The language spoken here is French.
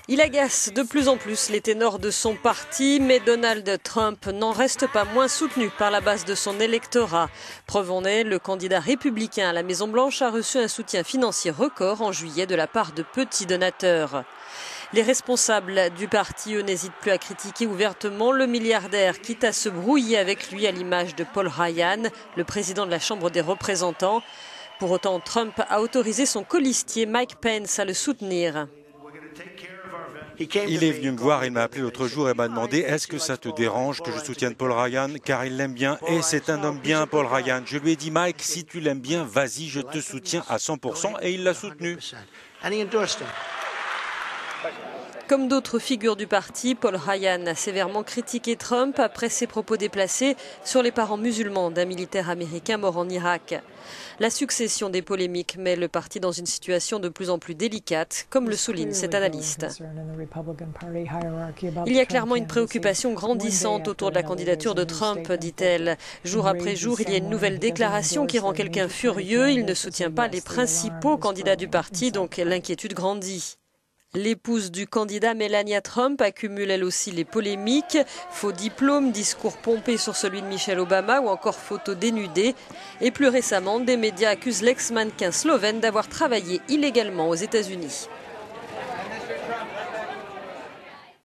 Il agace de plus en plus les ténors de son parti, mais Donald Trump n'en reste pas moins soutenu par la base de son électorat. Preuve en est, le candidat républicain à la Maison-Blanche a reçu un soutien financier record en juillet de la part de petits donateurs. Les responsables du parti, eux, n'hésitent plus à critiquer ouvertement le milliardaire, quitte à se brouiller avec lui à l'image de Paul Ryan, le président de la Chambre des représentants. Pour autant, Trump a autorisé son colistier Mike Pence à le soutenir. Il est venu me voir, il m'a appelé l'autre jour et m'a demandé « Est-ce que ça te dérange que je soutienne Paul Ryan ?» Car il l'aime bien et c'est un homme bien, Paul Ryan. Je lui ai dit « Mike, si tu l'aimes bien, vas-y, je te soutiens à 100% » et il l'a soutenu. Comme d'autres figures du parti, Paul Ryan a sévèrement critiqué Trump après ses propos déplacés sur les parents musulmans d'un militaire américain mort en Irak. La succession des polémiques met le parti dans une situation de plus en plus délicate, comme le souligne cet analyste. Il y a clairement une préoccupation grandissante autour de la candidature de Trump, dit-elle. Jour après jour, il y a une nouvelle déclaration qui rend quelqu'un furieux. Il ne soutient pas les principaux candidats du parti, donc l'inquiétude grandit. L'épouse du candidat Melania Trump accumule elle aussi les polémiques. Faux diplômes, discours pompés sur celui de Michelle Obama ou encore photos dénudées. Et plus récemment, des médias accusent l'ex-mannequin slovène d'avoir travaillé illégalement aux États-Unis.